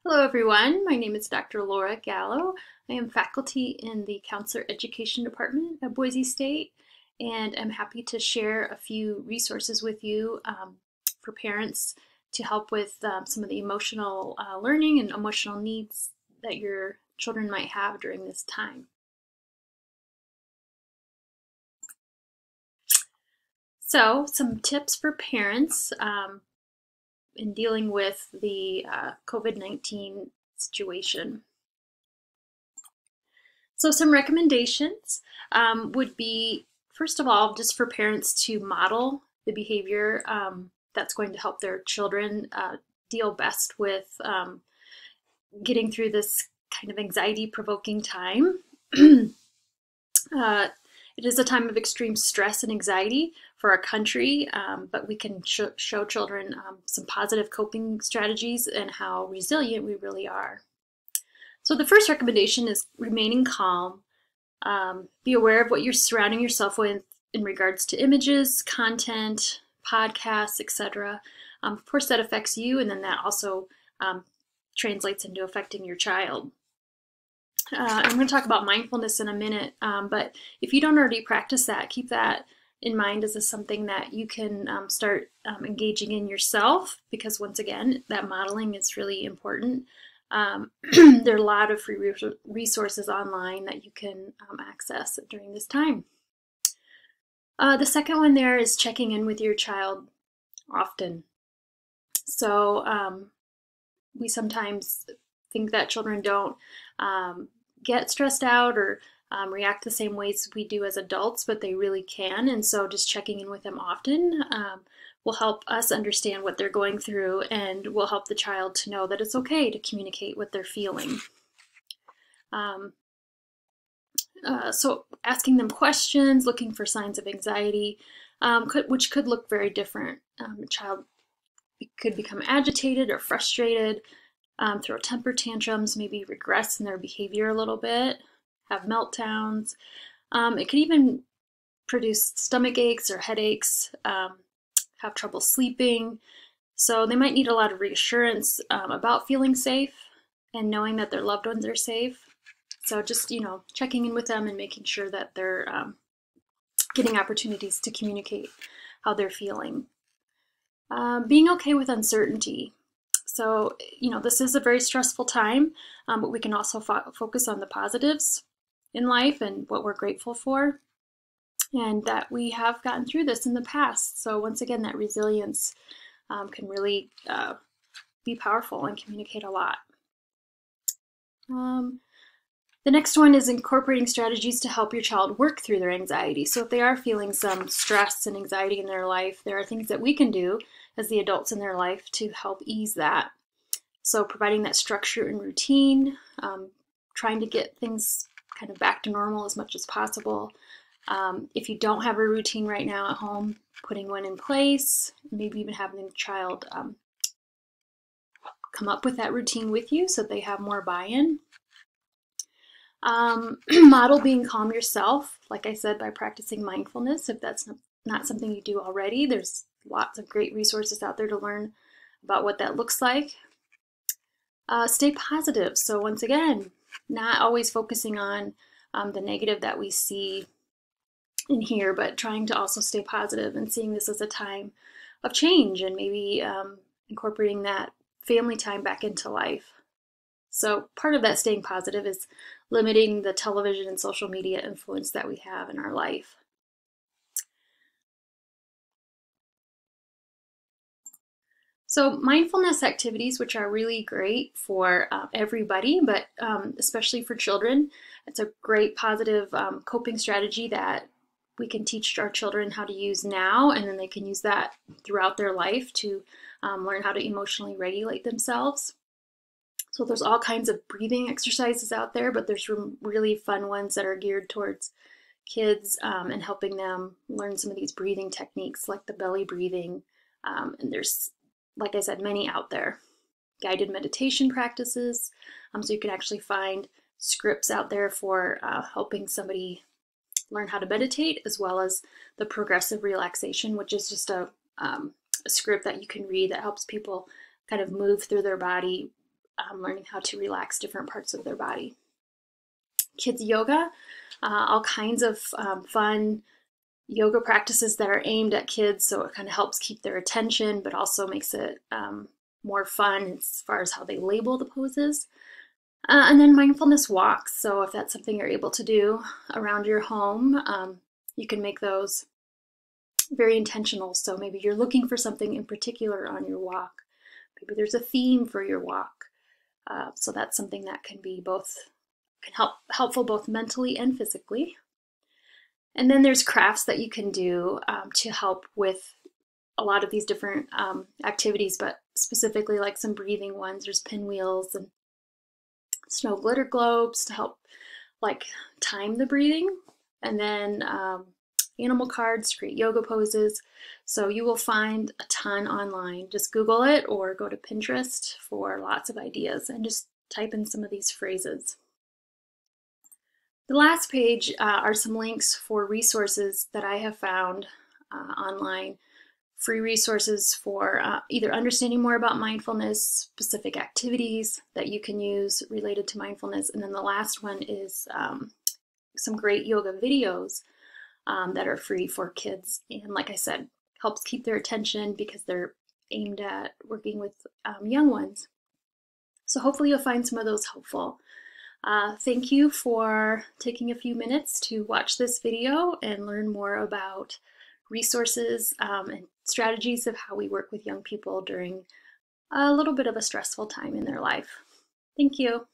Hello everyone, my name is Dr. Laura Gallo. I am faculty in the Counselor Education Department at Boise State, and I'm happy to share a few resources with you for parents to help with some of the emotional learning and emotional needs that your children might have during this time. So, some tips for parents in dealing with the COVID-19 situation. So some recommendations would be, first of all, just for parents to model the behavior that's going to help their children deal best with getting through this kind of anxiety-provoking time. It is a time of extreme stress and anxiety for our country, but we can show children some positive coping strategies and how resilient we really are. So the first recommendation is remaining calm. Be aware of what you're surrounding yourself with in regards to images, content, podcasts, etc. Of course, that affects you, and then that also translates into affecting your child. I'm going to talk about mindfulness in a minute, but if you don't already practice that, keep that in mind as something that you can start engaging in yourself, because once again, that modeling is really important. There are a lot of free resources online that you can access during this time. The second one there is checking in with your child often. So we sometimes think that children don't get stressed out or react the same ways we do as adults, but they really can. And so just checking in with them often will help us understand what they're going through and will help the child to know that it's okay to communicate what they're feeling. So asking them questions, looking for signs of anxiety, which could look very different. A child could become agitated or frustrated, throw temper tantrums, maybe regress in their behavior a little bit, have meltdowns. It could even produce stomach aches or headaches, have trouble sleeping. So they might need a lot of reassurance about feeling safe and knowing that their loved ones are safe. So just, checking in with them and making sure that they're getting opportunities to communicate how they're feeling. Being okay with uncertainty. So, this is a very stressful time, but we can also focus on the positives in life and what we're grateful for, and that we have gotten through this in the past. So once again, that resilience can really be powerful and communicate a lot. The next one is incorporating strategies to help your child work through their anxiety. So if they are feeling some stress and anxiety in their life, there are things that we can do as the adults in their life to help ease that. So providing that structure and routine, trying to get things kind of back to normal as much as possible. If you don't have a routine right now at home, putting one in place, maybe even having the child come up with that routine with you so they have more buy-in. Model being calm yourself, like I said, by practicing mindfulness. If that's not something you do already, there's lots of great resources out there to learn about what that looks like. Stay positive. So once again, not always focusing on the negative that we see in here, but trying to also stay positive and seeing this as a time of change and maybe incorporating that family time back into life. So part of that staying positive is limiting the television and social media influence that we have in our life. So mindfulness activities, which are really great for everybody, but especially for children, it's a great positive coping strategy that we can teach our children how to use now, and then they can use that throughout their life to learn how to emotionally regulate themselves. So there's all kinds of breathing exercises out there, but there's really fun ones that are geared towards kids and helping them learn some of these breathing techniques like the belly breathing. And there's, like I said, many out there. Guided meditation practices. So you can actually find scripts out there for helping somebody learn how to meditate, as well as the progressive relaxation, which is just a script that you can read that helps people kind of move through their body learning how to relax different parts of their body. Kids yoga, all kinds of fun yoga practices that are aimed at kids, so it kind of helps keep their attention, but also makes it more fun as far as how they label the poses. And then mindfulness walks, so if that's something you're able to do around your home, you can make those very intentional. So maybe you're looking for something in particular on your walk. Maybe there's a theme for your walk. So that's something that can be helpful both mentally and physically. And then there's crafts that you can do to help with a lot of these different activities, but specifically like some breathing ones. There's pinwheels and snow glitter globes to help like time the breathing. And then animal cards, create yoga poses. So you will find a ton online. Just Google it or go to Pinterest for lots of ideas and just type in some of these phrases. The last page are some links for resources that I have found online, free resources for either understanding more about mindfulness, specific activities that you can use related to mindfulness, and then the last one is some great yoga videos that are free for kids, and like I said, helps keep their attention because they're aimed at working with young ones. So hopefully you'll find some of those helpful. Thank you for taking a few minutes to watch this video and learn more about resources and strategies of how we work with young people during a little bit of a stressful time in their life. Thank you.